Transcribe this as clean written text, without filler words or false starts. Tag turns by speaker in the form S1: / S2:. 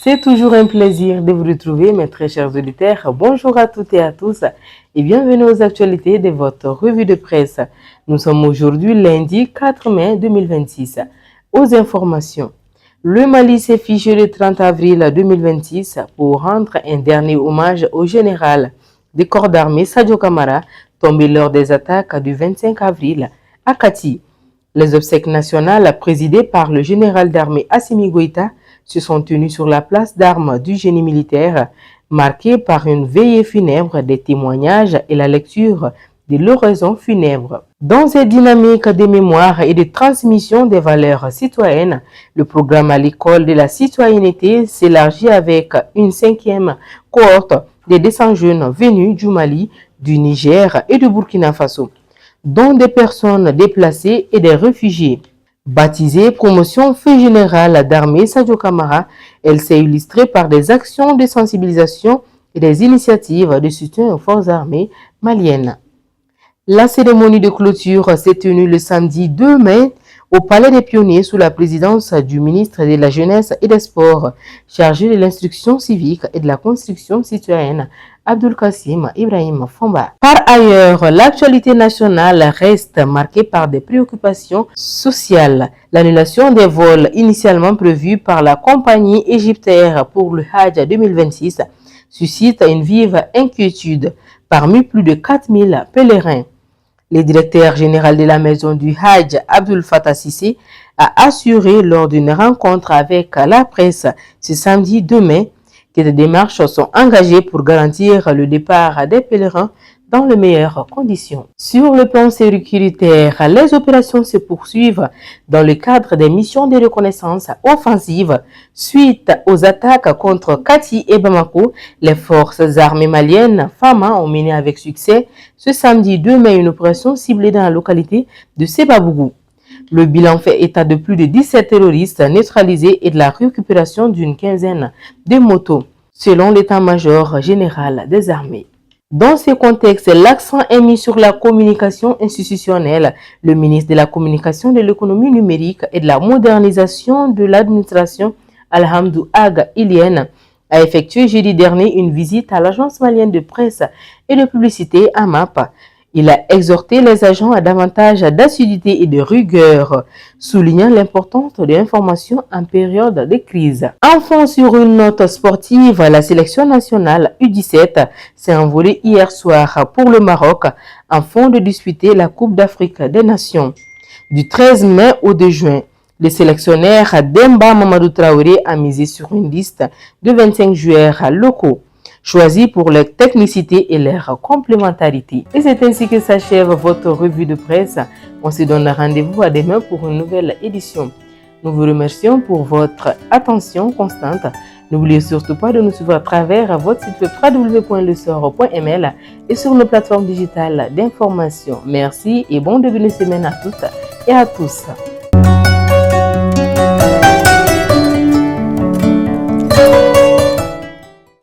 S1: C'est toujours un plaisir de vous retrouver, mes très chers auditeurs. Bonjour à toutes et à tous et bienvenue aux actualités de votre revue de presse. Nous sommes aujourd'hui lundi 4 mai 2026. Aux informations. Le Mali s'est figé le 30 avril 2026 pour rendre un dernier hommage au général des corps d'armée Sadio Camara, tombé lors des attaques du 25 avril à Kati. Les obsèques nationales présidées par le général d'armée Assimi Goïta se sont tenues sur la place d'armes du génie militaire, marquée par une veillée funèbre, des témoignages et la lecture de l'oraison funèbre. Dans cette dynamique de mémoire et de transmission des valeurs citoyennes, le programme à l'école de la citoyenneté s'élargit avec une 5e cohorte de 200 jeunes venus du Mali, du Niger et du Burkina Faso, dont des personnes déplacées et des réfugiés. Baptisée Promotion Feu Général d'Armée Sadio Camara, elle s'est illustrée par des actions de sensibilisation et des initiatives de soutien aux forces armées maliennes. La cérémonie de clôture s'est tenue le samedi 2 mai au Palais des Pionniers sous la présidence du ministre de la Jeunesse et des Sports, chargé de l'instruction civique et de la construction citoyenne, Abdul Kassim Ibrahim Fomba. Par ailleurs, l'actualité nationale reste marquée par des préoccupations sociales. L'annulation des vols initialement prévus par la compagnie égyptaire pour le Hajj 2026 suscite une vive inquiétude parmi plus de 4000 pèlerins. Le directeur général de la maison du Hajj, Abdul Fattah Sissé, a assuré lors d'une rencontre avec la presse ce samedi 2 mai que des démarches sont engagées pour garantir le départ des pèlerins dans les meilleures conditions. Sur le plan sécuritaire, les opérations se poursuivent dans le cadre des missions de reconnaissance offensive. Suite aux attaques contre Kati et Bamako, les forces armées maliennes FAMA ont mené avec succès ce samedi 2 mai une opération ciblée dans la localité de Sebabougou. Le bilan fait état de plus de 17 terroristes neutralisés et de la récupération d'une quinzaine de motos, selon l'état-major général des armées. Dans ce contexte, l'accent est mis sur la communication institutionnelle. Le ministre de la Communication, de l'Économie numérique et de la modernisation de l'administration, Alhamdou Ag Ilienne, a effectué jeudi dernier une visite à l'agence malienne de presse et de publicité AMAP. Il a exhorté les agents à davantage d'assiduité et de rigueur, soulignant l'importance de l'information en période de crise. Enfin, sur une note sportive, la sélection nationale U17 s'est envolée hier soir pour le Maroc afin de disputer la Coupe d'Afrique des Nations. Du 13 mai au 2 juin, le sélectionneur Demba Mamadou Traoré a misé sur une liste de 25 joueurs locaux, choisis pour leur technicité et leur complémentarité. Et c'est ainsi que s'achève votre revue de presse. On se donne rendez-vous à demain pour une nouvelle édition. Nous vous remercions pour votre attention constante. N'oubliez surtout pas de nous suivre à travers votre site web www.lesor.ml et sur nos plateformes digitales d'information. Merci et bon début de semaine à toutes et à tous.